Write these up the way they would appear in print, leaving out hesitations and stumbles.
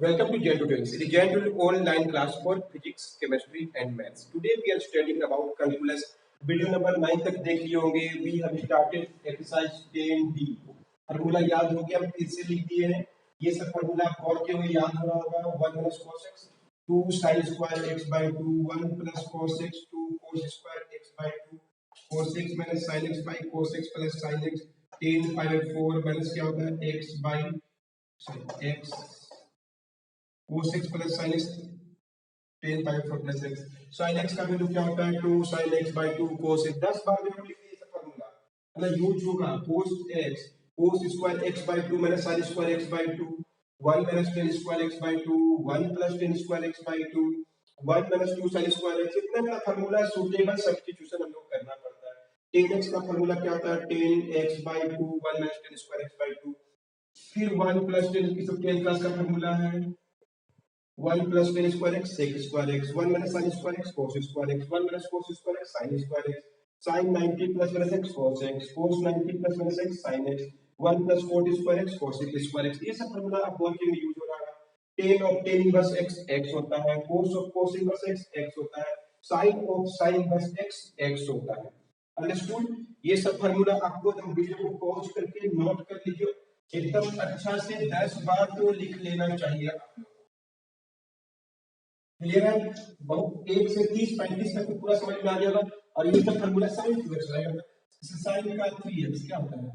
Welcome to Gen Tutorials. It is Gen Tutorial online class for physics, chemistry and maths. Today we are studying about calculus. Video number 9 तक देख लिए होंगे. We have started exercise 10D. Formula याद हो गया, हम फिर से लिख दिए हैं. ये सब फार्मूला आप और के हुए याद हो रहा होगा. 1 minus cos x 2 sin square x by 2 1 plus cos x 2 cos square x by 2 cos x minus sin x by cos x plus sin x 10 5 4 minus क्या होता है x by x cos x plus sin x 10 by 4 plus x sin x का value क्या होता है 2 sin x by 2 cos x 10 बार में हम लिख दिए इसका फार्मूला है ना. यूज होगा cos x cos square x by 2 minus sin square x by 2 1 minus tan square x by 2 1 plus tan square x by 2 1 minus 2 sin square x. इतना बड़ा फार्मूला सूटेबल सब्स्टिट्यूशन हम लोग करना पड़ता है. tan x का formula क्या होता है tan x by 2 1 minus tan square x by 2 फिर 1 plus tan की सब tan का फार्मूला है 1 plus tan square x sec square x 1 minus sin square x cos square x 1 minus cos square x sin square x sin 90 plus minus x cos 90 plus minus x sin x 1 plus cot square x cos square x. ये सब formula आप working में use हो रहा है. tan of tan inverse x x होता है, cos of cos inverse x x होता है, sin of sin inverse x x होता है. अंडरस्टूड. ये सब फार्मूला आपको एकदम वीडियो को पॉज करके नोट कर लीजिए. एकदम अच्छा से 10 बार तो लिख लेना चाहिए आपको. क्लियर है. बहुत 1 से 30 35 तक तो पूरा समझ में आ जाएगा. और ये सब फार्मूला sin 2x रहेगा. sin का 3x क्या होता है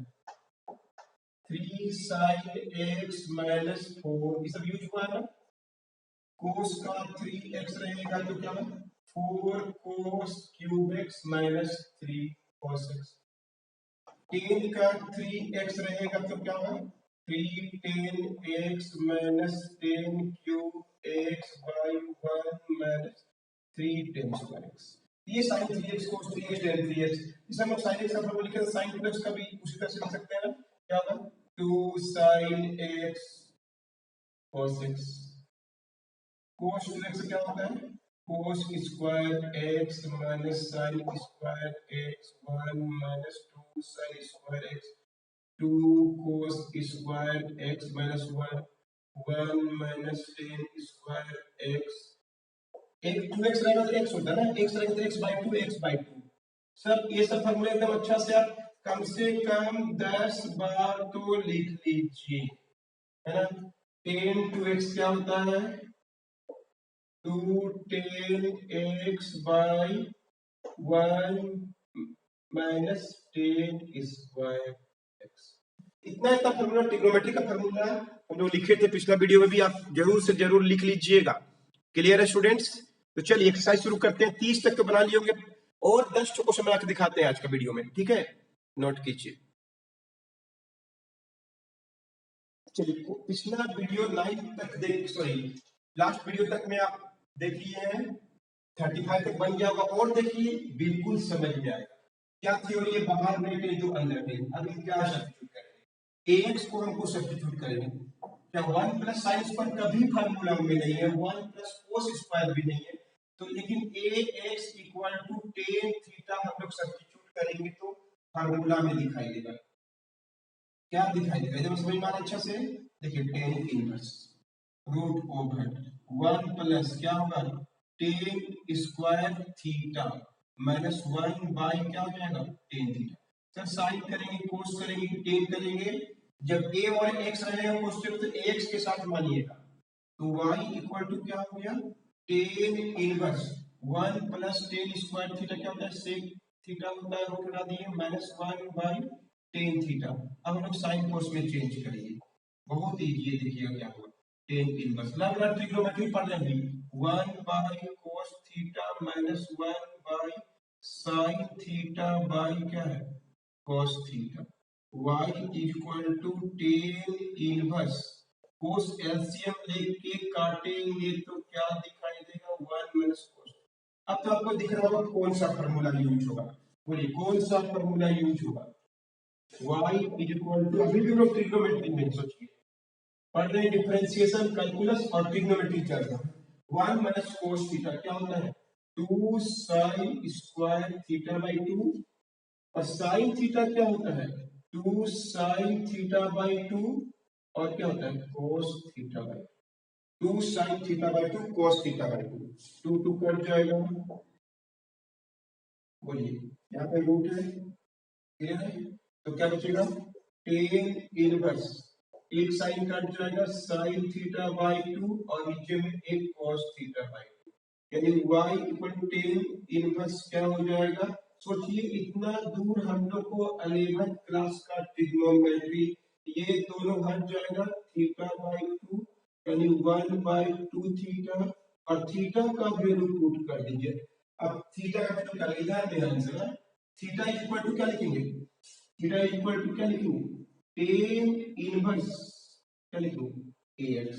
3 sin x minus 4 ये सब यूज हुआ है ना. cos का 3x रहेगा तो क्या होगा 4 cos cube x minus 3 cos x. tan का 3x रहेगा तो क्या होगा 3 tan x minus tan cube x by 1 minus 3 tan square x. ये sin 3x cos 3x tan 3x. इसे हम sin x का फॉर्मूला लिखें sin 2x का भी उसी तरह से लिख सकते हैं. क्या होगा 2 sin x cos x. cos 2x क्या होता है cos square x minus sin square x 1 minus 2 sin square x 2 cos square x minus 1 1 minus tan square x. एक 2x रहेगा तो x होता है ना, x रहेगा तो x by 2 x by 2. सब ये सब फार्मूला एकदम अच्छा से आप कम से कम 10 बार तो लिख लीजिए, है ना. tan 2x क्या होता है 2 tan x by 1 minus tan square x. इतना फार्मूला ट्रिग्नोमेट्री का फार्मूला हम लोग लिखे थे पिछला वीडियो में भी, आप जरूर से जरूर लिख लीजिएगा. क्लियर है स्टूडेंट्स. तो चलिए एक्सरसाइज शुरू करते हैं. 30 तक तो बना लिए होंगे और 10 क्वेश्चन बना के दिखाते हैं आज का वीडियो में. ठीक है, नोट कीजिए. चलिए पिछला वीडियो 9 तक लास्ट वीडियो तक में आप देख लिए हैं. 35 तक बन गया होगा और देखिए बिल्कुल समझ में आएगा. क्या थ्योरी है बाहर में जो अंदर में. अभी क्या सब्स्टिट्यूट करेंगे ax को हमको सब्स्टिट्यूट करेंगे. क्या 1 प्लस साइन स्क्वायर कभी फार्मूला में नहीं है, 1 प्लस कोस स्क्वायर भी नहीं है. तो लेकिन ax equal to tan theta हम लोग सब्स्टिट्यूट करेंगे तो फार्मूला में दिखाई देगा. क्या दिखाई देगा जब समझ में आ रहा अच्छा से. देखिए tan inverse root over 1 plus क्या होगा tan square theta minus 1 by क्या हो जाएगा tan थीटा. सर साइन करेंगे कोस करेंगे tan करेंगे. जब a और x रहेगा क्वेश्चन तो x के साथ मानिएगा तो y इक्वल टू क्या हो गया tan inverse 1 plus tan square theta क्या होता है sec थीटा होता है. रूट हटा दिए माइनस 1 बाई tan थीटा. अब हम लोग साइन कोस में चेंज करेंगे. बहुत इजी है. देखिएगा क्या होगा tan इनवर्स लग रहा ट्रिग्नोमेट्री पढ़ लेंगे 1 by cos theta minus 1 by sin theta by क्या है cos theta. y equal to tan inverse cos LCM लेके काटेंगे तो क्या दिखाई देगा 1 माइनस cos. अब तो आपको दिख रहा होगा कौन सा फार्मूला यूज होगा. बोलिए कौन सा फार्मूला यूज होगा. y इक्वल टू अभी भी लोग ट्रिग्नोमेट्री में सोचिए पढ़ रहे हैं. डिफरेंशिएशन कैलकुलस और ट्रिग्नोमेट्री चल रहा है. 1 माइनस cos थीटा क्या होता है 2 sin स्क्वायर थीटा बाई 2 और sin थीटा क्या होता है 2 sin थीटा बाई 2 और क्या होता है cos theta by 2. 2 sine theta by 2 cos theta by 2, 2 2 cut जाएगा। बोलिए यहाँ पे रूट है, क्लियर है, तो क्या बचेगा टेन इनवर्स, एक साइन कट जाएगा साइन थीटा बाई 2 और नीचे में एक कॉस थीटा बाई 2, यानी y equal to tan inverse क्या हो जाएगा। सोचिए इतना दूर हम लोग को 11th क्लास का ट्रिग्नोमेट्री, ये दोनों हट जाएगा थीटा बाई 2 यानी 1 बाई 2 थीटा, और थीटा का वैल्यू पुट कर दीजिए। अब थीटा का वैल्यू क्या लिखा है ध्यान से ना, थीटा इक्वल टू क्या लिखेंगे, थीटा इक्वल टू क्या लिखेंगे टेन इनवर्स क्या लिखेंगे ax,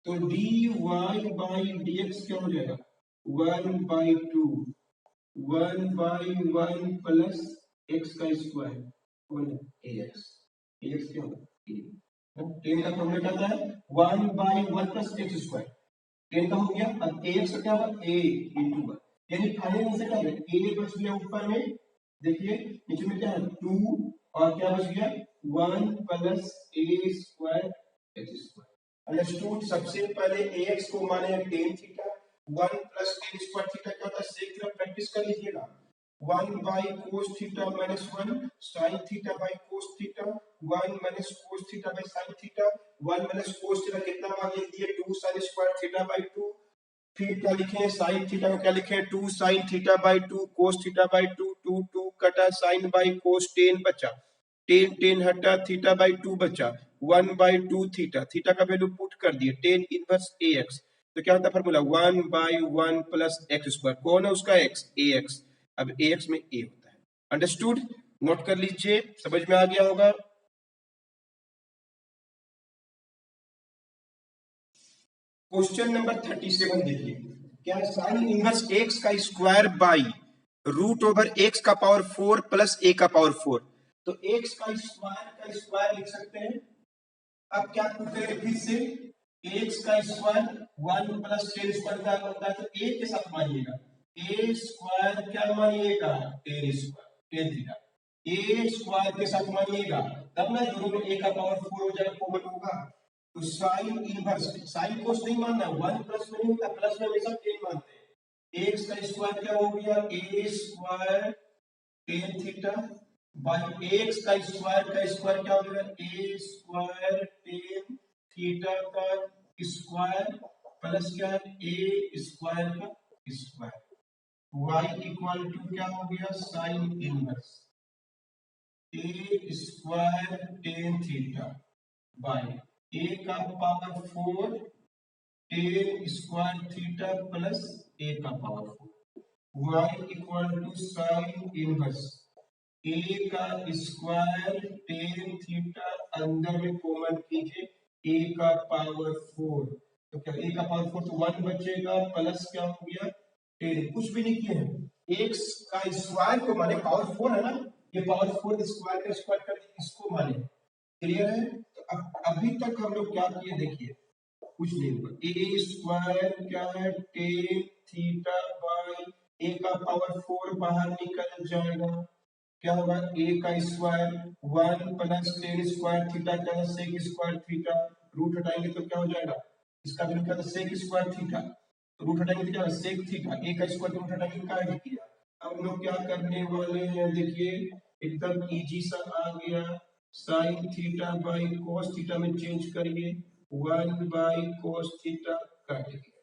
तो dy बाई dx क्या हो जाएगा 1 बाई 2, 1 बाई 1 प्लस एक्स का स्क्वायर, ax, ax क्या होगा टेन का फॉर्मूला क्या है 1 by 1 plus x square, ten का हो गया। अब ax का क्या होगा a इंटू 1, यानी फाइनल आंसर क्या है a बच गया ऊपर में, देखिए नीचे में क्या है 2 और क्या बच गया 1 plus a square x square. Understood. सबसे पहले ax को माने tan theta, 1 plus ten square theta क्या होता है, सेक थीटा प्रैक्टिस कर लीजिएगा, 1 by cos theta minus 1 sine theta by cos theta, 1 minus cos theta by sine theta, 1 minus cos theta कितना बार लिख दिए 2 साइन स्क्वायर थीटा बाई 2, फिर क्या लिखे साइन थीटा को क्या लिखे 2 sine theta by 2 cos theta by 2, 2 2 कटा साइन बाई कोस, टेन बचा, टेन टेन हटा थीटा बाई 2 बचा, 1 बाई 2 थीटा, थीटा का वैल्यू पुट कर दिए टेन इनवर्स ax, तो क्या होता है formula 1 by 1 plus x square, कौन है उसका x ax, अब ax में a होता है। अंडरस्टूड, नोट कर लीजिए, समझ में आ गया होगा। क्वेश्चन नंबर 37 देखिए, क्या साइन इनवर्स x का square by root over x का पावर 4 प्लस a का पावर 4, तो x का स्क्वायर लिख सकते हैं। अब क्या करें फिर से, x का स्क्वायर 1 प्लस टेन स्क्वायर क्या होता है, तो a के साथ मानिएगा, a स्क्वायर क्या मानिएगा ten square ten theta, a square के साथ मानिएगा, तब ना दोनों में a का पावर 4 हो जाएगा, कॉमन होगा, तो साइन इनवर्स, साइन कोस नहीं मानना, 1 प्लस में नहीं होता, प्लस में हमेशा टेन मानते हैं, x का स्क्वायर क्या हो गया a square ten theta by x का स्क्वायर क्या हो जाएगा a स्क्वायर टेन थीटा का स्क्वायर प्लस क्या है a स्क्वायर का स्क्वायर, y इक्वल टू क्या हो गया sine inverse a square ten theta by a का power 4 tan square theta plus a का power 4, y equal to sine inverse a का स्क्वायर टेन थीटा, अंदर में कॉमन कीजिए a का पावर 4, तो क्या a का पावर 4 तो 1 बचेगा प्लस क्या हो गया टेन, कुछ भी नहीं किए हैं, x का स्क्वायर को माने पावर 4 है ना, ये पावर 4 स्क्वायर का स्क्वायर कर दिए, इसको माने, क्लियर है। तो अब अभी तक हम लोग क्या किए देखिए, कुछ नहीं हुआ, a स्क्वायर क्या है टेन थीटा बाई a का पावर 4 बाहर निकल जाएगा, क्या होगा a का square 1 plus ten square theta का सेक स्क्वायर थीटा, रूट हटाएंगे तो क्या हो जाएगा, इसका वैल्यू क्या था सेक स्क्वायर थीटा, रूट हटाएंगे तो क्या होगा सेक थीटा, a का स्क्वायर रूट हटाएंगे क्या किया। अब हम लोग क्या करने वाले हैं देखिए, एकदम इजी सा आ गया, sine theta by cos theta में चेंज करिए, 1 बाई कोस थीटा काट दिया,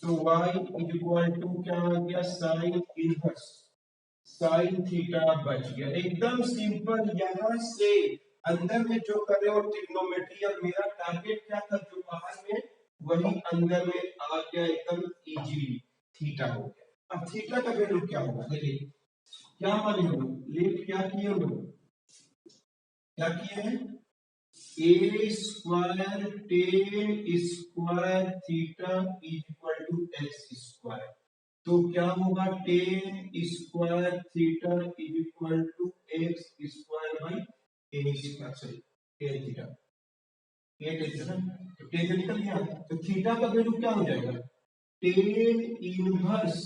तो y इज इक्वल टू क्या आ गया साइन इनवर्स साइन थीटा बच गया, एकदम सिंपल। यहां से अंदर में जो कर रहे हो ट्रिग्नोमेट्री, और मेरा टारगेट क्या था जो बाहर में वही अंदर में आ गया, एकदम इजी थीटा हो गया। अब थीटा का वैल्यू क्या होगा देखिए, क्या माने हो लेट क्या किए हो, क्या किए हैं a square tan square theta is equal to x square, तो क्या होगा tan square theta is equal to x square by a square, sorry tan theta, tan ना, तो टेन से निकल गया, तो थीटा का वैल्यू क्या हो जाएगा ten inverse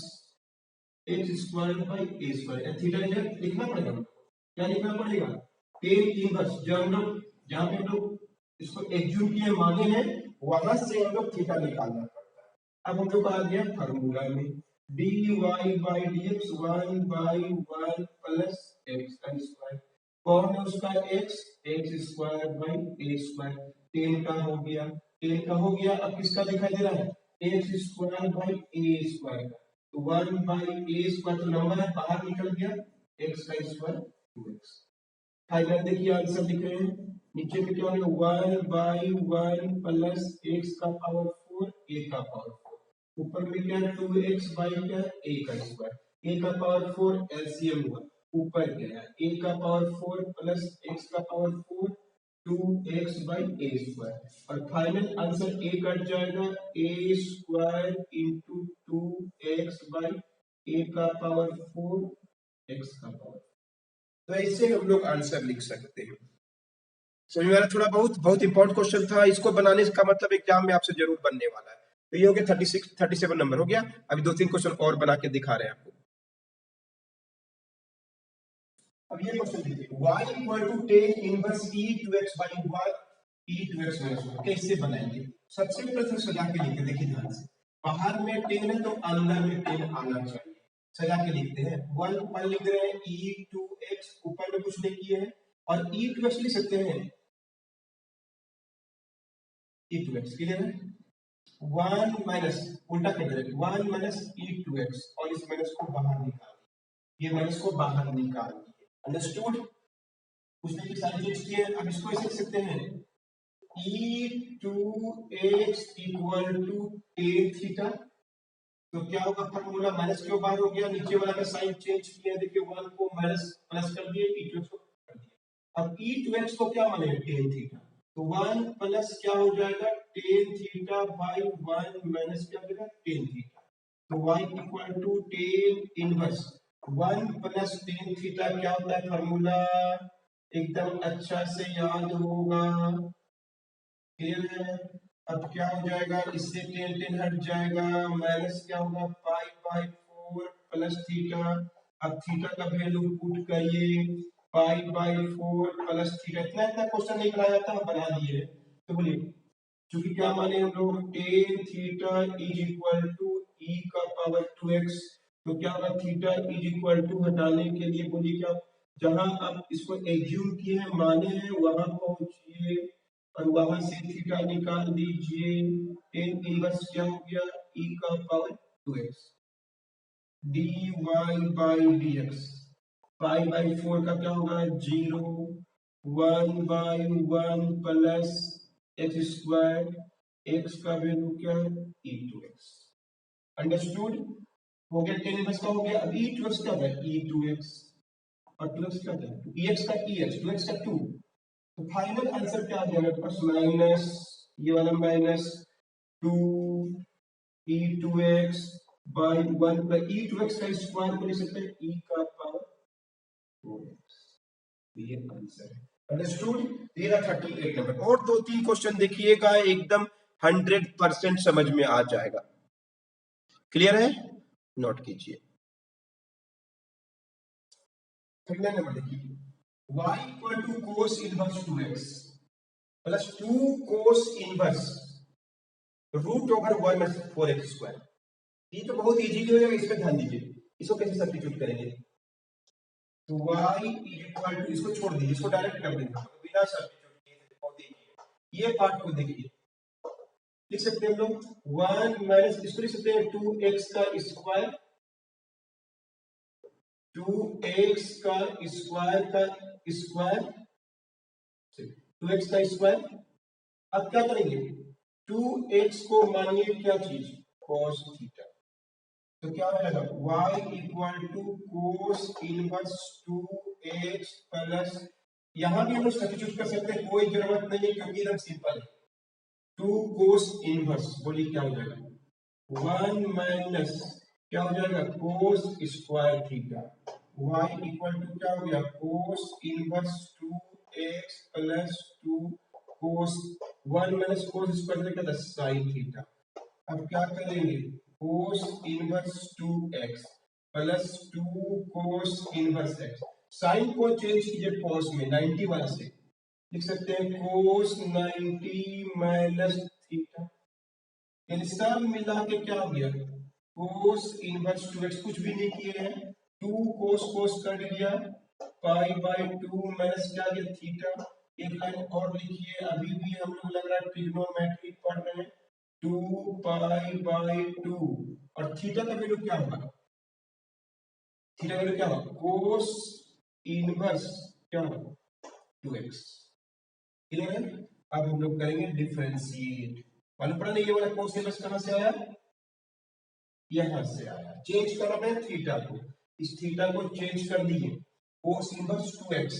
x square by a square, theta लिखना पड़ेगा, क्या लिखना पड़ेगा टेन इनवर्स, जब हम लोग जहां पे हम लोग इसको एज्यूम किए माने हैं वहां से हम लोग थीटा निकालना पड़ता है। अब हम लोग आ गया फार्मूला में, dy by dx 1/1 plus x का स्क्वायर, कौन है उसका x, x square by a square, 10 का हो गया, 10 का हो गया। अब किसका दिखाई दे रहा है, x square by a square का, तो 1/a स्क्वायर तो नंबर है बाहर निकल गया, x का स्क्वायर 2x। फाइनल देखिए आंसर लिख रहे हैं, नीचे पे क्या होगा 1/1 प्लस x का पावर 4 a का पावर 4, ऊपर में क्या है 2x बाई क्या a का स्क्वायर, a का पावर 4 एलसीएम हुआ, ऊपर गया a का पावर 4 प्लस x का power 4 2x by a square, और फाइनल आंसर a कट जाएगा, a square into 2x by a का पावर 4 x का पावर। तो ऐसे हम लोग आंसर लिख सकते हैं। समझ में आ रहा, थोड़ा बहुत इंपॉर्टेंट क्वेश्चन था, इसको बनाने का मतलब एग्जाम में आपसे जरूर बनने वाला है। तो ये हो गया 36 37 नंबर हो गया। अभी 2-3 क्वेश्चन और बना के दिखा रहे हैं आपको। अब ये क्वेश्चन देखिए, y equal to tan inverse e to x by 1 e to x minus 1, कैसे बनाएंगे? सबसे पहले सजा के लिखते, देखिए ध्यान से, बाहर में tan है तो अंदर में tan आना चाहिए, सजा के लिखते हैं। 1 लिख रहे हैं e टू x, ऊपर में कुछ नहीं किए हैं, और e टू x लिख सकते हैं e टू x, क्लियर है? 1 माइनस, उल्टा कर दे, 1 माइनस e टू x, और इस माइनस को बाहर निकाल, ये माइनस को बाहर निकाल दिए, अंडरस्टूड? उसने ये सारी चीज की है। अब इसको ऐसे लिख सकते हैं e to x equal to tan theta, तो क्या होगा फॉर्मूला, माइनस क्यों बाहर हो गया, नीचे वाला का साइन चेंज किया, देखिए 1 को माइनस प्लस कर दिए, e टू x को कर दिया। अब e टू x को क्या मानेंगे, tan थीटा, तो 1 प्लस क्या हो जाएगा tan थीटा बाई 1 माइनस क्या हो जाएगा tan थीटा, तो y equal to tan inverse 1 plus tan theta क्या होता है फॉर्मूला, एकदम अच्छा से याद होगा, क्लियर है? अब क्या हो जाएगा, इससे tan हट जाएगा, माइनस क्या होगा पाई बाई 4 प्लस थीटा, अब थीटा का वैल्यू पुट करिए, पाई बाई 4 प्लस थीटा, इतना इतना क्वेश्चन नहीं बनाया जाता, हम बना दिए। तो बोलिए, क्योंकि क्या माने हम लोग tan theta is equal to e का पावर 2x, तो क्या होगा थीटा इज इक्वल टू हटाने के लिए बोलिए क्या, जहां आप इसको एज्यूम किए हैं माने हैं वहां पहुंचिए, और वहां से थीटा निकाल दीजिए, tan इनवर्स क्या हो गया e का power 2x dy by dx, pi by 4 का क्या होगा 0, 1/1 प्लस x स्क्वायर, x का वैल्यू क्या है e टू x, अंडरस्टूड? हो गया, tan इनवर्स का हो गया। अब e टू x क्या है e टू x, और 2x का क्या है ex का ex, 2x का 2, तो फाइनल आंसर क्या आ गया मेरे पास, माइनस ये वाला minus 2 e to x by 1 plus e to x का स्क्वायर को लिख सकते हैं e का पावर 4x, ये आंसर है, अंडरस्टूड? ये रहा 38 नंबर। और 2-3 क्वेश्चन देखिएगा, एकदम 100% समझ में आ जाएगा, क्लियर है? नोट कीजिए। अगला नंबर देखिए, y equal to cos inverse 2x plus 2 cos inverse root over 1 minus 4x square, ये तो बहुत इजी हो जाएगा, इस पे ध्यान दीजिए, इसको कैसे सब्स्टिट्यूट करेंगे, तो y इक्वल टू, इसको छोड़ दीजिए, इसको डायरेक्ट कर देंगे बिना सब्स्टिट्यूट किए, बहुत इजी है। ये पार्ट को देखिए, लिख सकते हैं हम लोग 1 माइनस, इसको लिख सकते हैं 2x का स्क्वायर, 2x का स्क्वायर का स्क्वायर, 2x का स्क्वायर। अब क्या करेंगे, 2x को मानिए क्या चीज cos थीटा, तो क्या हो जाएगा y equal to cos inverse 2x plus, यहां भी हम लोग सब्स्टिट्यूट कर सकते हैं, कोई जरूरत नहीं है क्योंकि एकदम सिंपल है, 2 cos इनवर्स, बोलिए क्या हो जाएगा 1 माइनस क्या हो जाएगा cos square theta, y equal to क्या हो गया cos inverse 2x plus 2 cos 1 minus cos square क्या था sin थीटा। अब क्या करेंगे cos inverse 2x plus 2 cos inverse x, sine को चेंज कीजिए cos में 90 वाला से, लिख सकते हैं cos 90 माइनस थीटा, यानी सब मिला के क्या हो गया, कोस इनवर्स 2x, कुछ भी नहीं किए हैं, 2 कोस कोस कर दिया, पाई बाय 2 माइनस क्या गया थीटा। एक लाइन और लिखिए, अभी भी हम लोग लग रहा है ट्रिग्नोमेट्री पढ़ रहे हैं, 2 पाई बाय 2, और थीटा का वैल्यू क्या होगा, थीटा का वैल्यू क्या होगा, कोस इनवर्स क्या होगा 2x। क्लियर है। अब हम लोग करेंगे डिफरेंशिएट, मालूम पड़ा नहीं ये वाला कोस इनवर्स कहां से आया, यहां से आया, चेंज करना है थीटा को, इस थीटा को चेंज कर दिए, कोस इनवर्स 2x,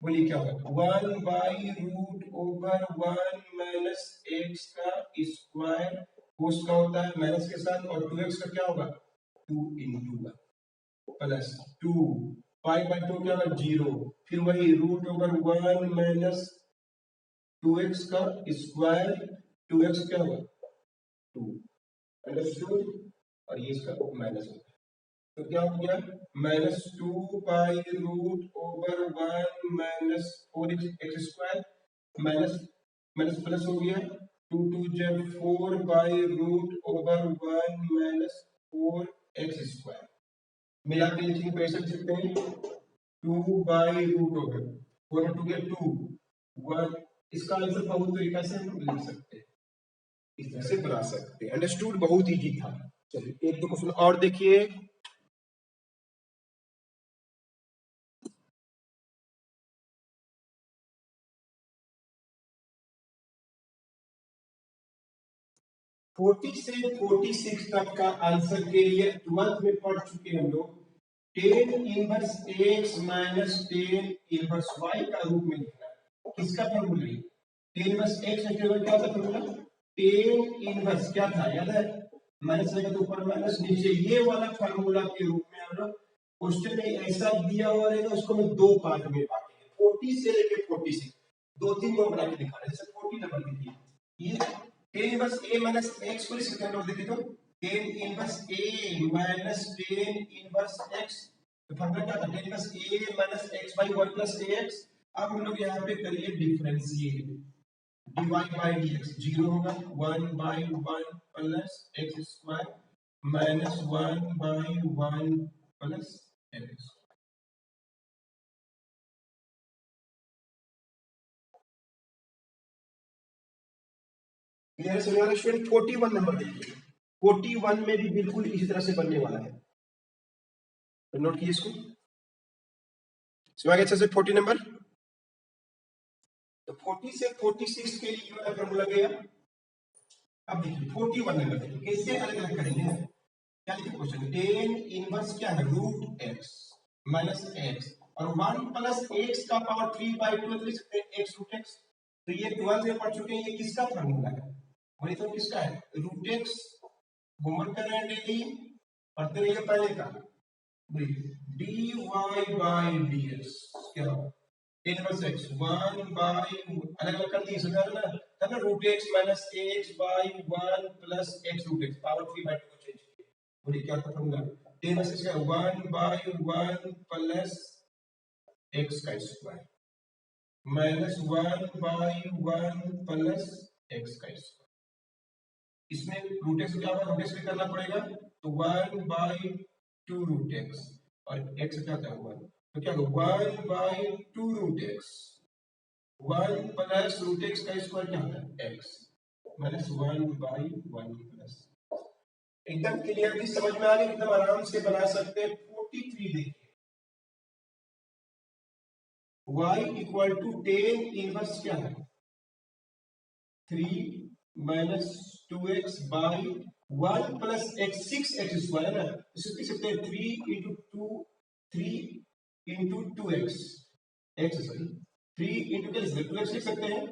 बोलिए क्या होगा, 1 by root over 1 minus x का स्क्वायर, कोस का होता है माइनस के साथ, और 2x का क्या होगा 2 इंटू 1 प्लस 2 पाई बाई 2 क्या होगा 0, फिर वही रूट ओवर 1 माइनस 2x का स्क्वायर, 2x क्या होगा 2, अंडरस्टूड, और ये इसका माइनस होगा, तो क्या हो गया minus 2 pi root over 1 minus 4x square, minus minus plus हो गया, 2 2 जब 4 by root over 1 minus 4x square, मिला के लिखिए कैसे लिख सकते हैं, 2 बाई रूट ओवर 4 2 के 2 1, इसका आंसर बहुत तरीका से हम लिख सकते हैं, इस तरह से बना सकते हैं, अंडरस्टूड, बहुत इजी था। चलिए एक दो क्वेश्चन और देखिए, फोर्टी से 46 तक का आंसर के लिए 12th में पढ़ चुके हम लोग, tan inverse x minus tan inverse y का रूप में लिखना है, किसका फॉर्मूला है, टेन इनवर्स एक्स क्या था फॉर्मूला, टेन इनवर्स क्या था याद है, माइनस रहेगा तो ऊपर माइनस नीचे, ये वाला फार्मूला के रूप में हम लोग क्वेश्चन में ऐसा दिया हुआ रहेगा, उसको हम दो पार्ट में बांटेंगे, 40 से लेके 46, दो तीन नंबर बना के दिखा रहे हैं, जैसे 40 नंबर देखिए, ये टेन इनवर्स ए माइनस एक्स को इसके अंदर देखिए, तो टेन इनवर्स ए माइनस टेन इनवर्स एक्स, तो फॉर्मूला क्या था, tan inverse A minus x by 1 plus x. अब हम लोग यहाँ पे करिए डिफरेंशिएट, dy by dx 0 होगा, 1 by 1 plus x square minus 1 by 1 plus x. Clear है वाले स्टूडेंट, 41 नंबर देखिए, 41 में भी बिल्कुल इसी तरह से बनने वाला है, तो नोट कीजिए इसको, समझ गए अच्छे से 40 नंबर, तो 40 से 46 के लिए वाला फॉर्मूला गया। अब देखिए 41 नंबर देखिए कैसे अलग अलग करेंगे, क्या लिखे क्वेश्चन, टेन इनवर्स क्या है रूट एक्स माइनस एक्स, और 1 प्लस एक्स का पावर 3 बाई 2 लिख सकते हैं एक्स रूट एक्स, तो ये 12 में पढ़ चुके हैं, ये किसका फार्मूला है, बोलिए तो किसका है, रूट एक्स, होमवर्क कर रहे हैं डेली, पढ़ते रहिए पहले का, d y by d x क्या होगा, टेन इनवर्स एक्स 1 बाई, अलग अलग कर दिए समझ ना, तब ना root x minus x by 1 plus x root x, power 3 बाई 2 को चेंज किया, बोलिए क्या था फॉर्मूला, टेन इनवर्स एक्स का 1 बाई 1 प्लस एक्स का square minus 1 by 1 plus x का स्क्वायर, इसमें रूट एक्स क्या होगा, रूट एक्स भी करना पड़ेगा, तो 1 बाई 2 रूट एक्स, और एक्स क्या था 1, तो क्या होगा 1 by 2 root x, 1 plus root x का स्क्वायर क्या होता है एक्स, माइनस 1 बाई 1 प्लस, एकदम क्लियरली समझ में आ गया, एकदम आराम से बना सकते हैं। 43 देखिए, y equal to tan inverse क्या है 3 minus 2x by 1 plus x, 6x square है ना, इसे लिख सकते हैं 3 into 2, 3 into 2x, x sorry 3 into क्या लिख सकते हैं 2x लिख सकते हैं,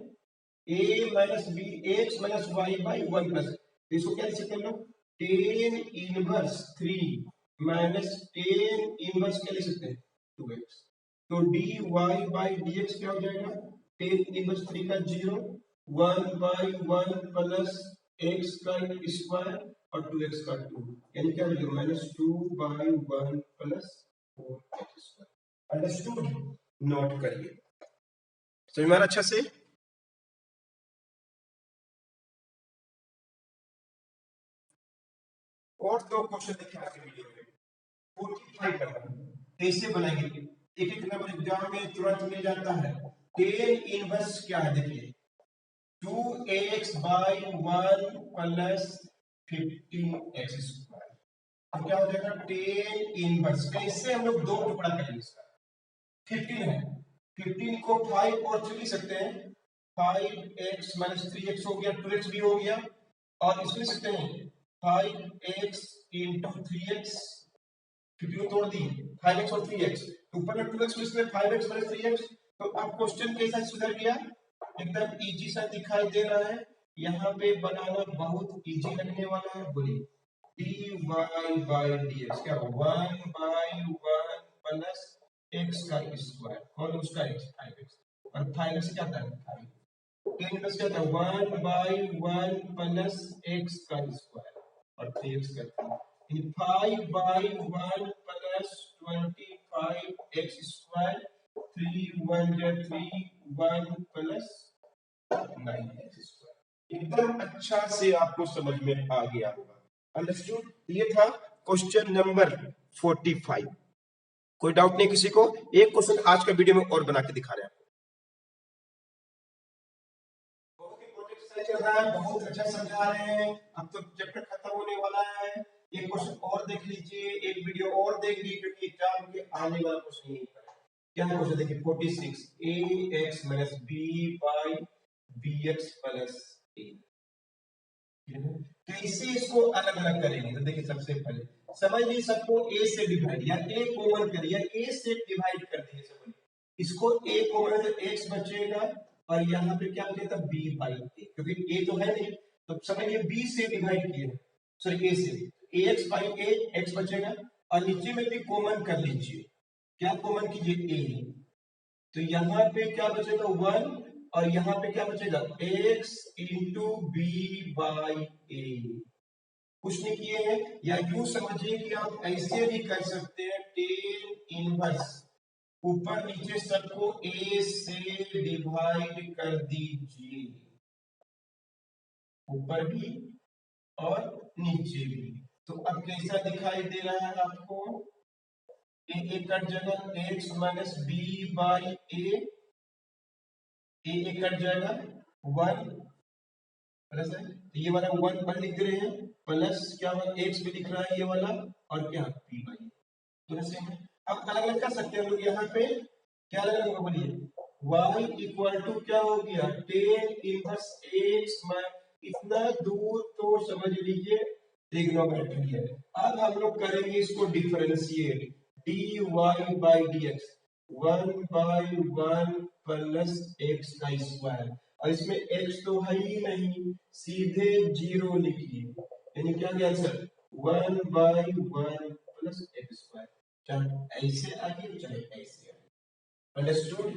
a minus b x minus y by 1 plus, तो इसको क्या लिख सकते हैं हम लोग, tan inverse 3 minus tan inverse क्या लिख सकते हैं 2x, तो dy बाई dx क्या हो जाएगा, टेन इनवर्स 3 का 0, 1 बाई 1 प्लस एक्स का स्क्वायर और 2x का 2, यानी क्या हो जाएगा minus 2 by 1 plus 4x square, understood, note करिए, समझ में आ रहा अच्छा से। और दो क्वेश्चन देखिए आज के वीडियो में 45 नंबर कैसे बनाएंगे। एक एक नंबर एग्जाम में तुरंत मिल जाता है। टेन इनवर्स क्या है देखिए 2x by 1 plus 15x square. अब क्या हो जाएगा टेन इनवर्स। कैसे हम लोग दो टुकड़ा करेंगे इसका 15 है 15 को 5 और 3 लिख सकते हैं 5x माइनस 3x हो गया 2x भी हो गया और इसको लिख सकते हैं 5x इंटू 3x 15 को तोड़ दिए 5x और 3x ऊपर में 2x इसमें 5x माइनस 3x। तो अब क्वेश्चन कैसा सुधर गया एकदम इजी सा दिखाई दे रहा है। यहाँ पे बनाना बहुत इजी लगने वाला है। बोलिए dy बाई dx क्या 1 बाई 1 प्लस x का स्क्वायर और उसका x 5x और 5x क्या था 5 टेन प्लस क्या था 1 बाई 1 प्लस x का स्क्वायर और 3x का 5 बाई 1 प्लस 25x स्क्वायर 3 1 जा 3 1 प्लस 9x स्क्वायर। एकदम अच्छा से आपको समझ में आ गया होगा। अंडरस्टूड। ये था क्वेश्चन नंबर 45। कोई डाउट नहीं किसी को। एक क्वेश्चन आज का वीडियो में और बना के दिखा रहे हैं। चल रहा है बहुत अच्छा समझा रहे हैं। अब तो चैप्टर खत्म होने वाला है। एक क्वेश्चन और देख लीजिए एक वीडियो और देखिए क्योंकि एग्जाम के आने वाला क्वेश्चन यही है। क्या क्वेश्चन देखिए 46 ax minus b by bx plus a। कैसे इसको अलग अलग करेंगे तो देखिए सबसे पहले समझ लीजिए सबको a से डिवाइड या a कॉमन करिए a से डिवाइड कर दिए समझ इसको a कॉमन तो x बचेगा और यहाँ पे क्या बचेगा b बाई a क्योंकि a तो है नहीं तो समझिए b से डिवाइड किए सॉरी a से ax बाई a x बचेगा और नीचे में भी कॉमन कर लीजिए क्या कॉमन कीजिए a तो यहाँ पे क्या बचेगा 1 और यहाँ पे क्या बचेगा x इंटू बी बाई ए। कुछ नहीं किए हैं या यूं समझिए कि आप ऐसे भी कर सकते हैं टेन इनवर्स ऊपर नीचे सबको a से डिवाइड कर दीजिए ऊपर भी और नीचे भी। तो अब कैसा दिखाई दे रहा है आपको एक कट जगह x माइनस बी बाई ए एक कट जाएगा 1 प्लस है तो ये वाला 1 पर लिख रहे हैं प्लस क्या हुआ x भी लिख रहा है ये वाला और क्या p बाई दोनों सेम है। अब अलग अलग कर सकते हैं हम लोग यहाँ पे क्या अलग अलग होगा बोलिए y इक्वल टू क्या हो गया टेन इनवर्स x इतना दूर तो समझ लीजिए ट्रिग्नोमेट्री है। अब हम लोग करेंगे इसको differentiate dy by dx 1 by 1 plus x का स्क्वायर और इसमें x तो है ही नहीं सीधे 0 लिखिए यानी क्या गया answer 1 by 1 plus x square चाहे ऐसे आगे चाहे ऐसे आगे। अंडरस्टूड।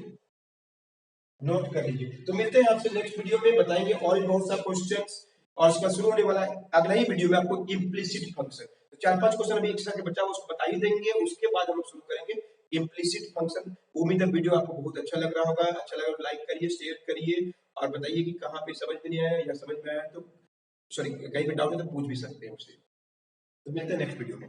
नोट कर लीजिए। तो मिलते हैं आपसे नेक्स्ट वीडियो में बताएंगे और भी बहुत सा क्वेश्चंस और इसका शुरू होने वाला है अगला ही वीडियो में आपको इम्प्लिसिट फंक्शन तो 4-5 क्वेश्चन अभी एक्स्ट्रा के बचा उसको बता ही देंगे उसके बाद हम लोग शुरू करेंगे इम्प्लिसिट फंक्शन। उम्मीद है वीडियो आपको बहुत अच्छा लग रहा होगा। अच्छा लगा तो लाइक करिए शेयर करिए और बताइए कि कहाँ पे समझ में नहीं आया या समझ में आया तो सॉरी कहीं पे डाउट है तो पूछ भी सकते हैं मुझसे। तो मिलते हैं नेक्स्ट वीडियो में।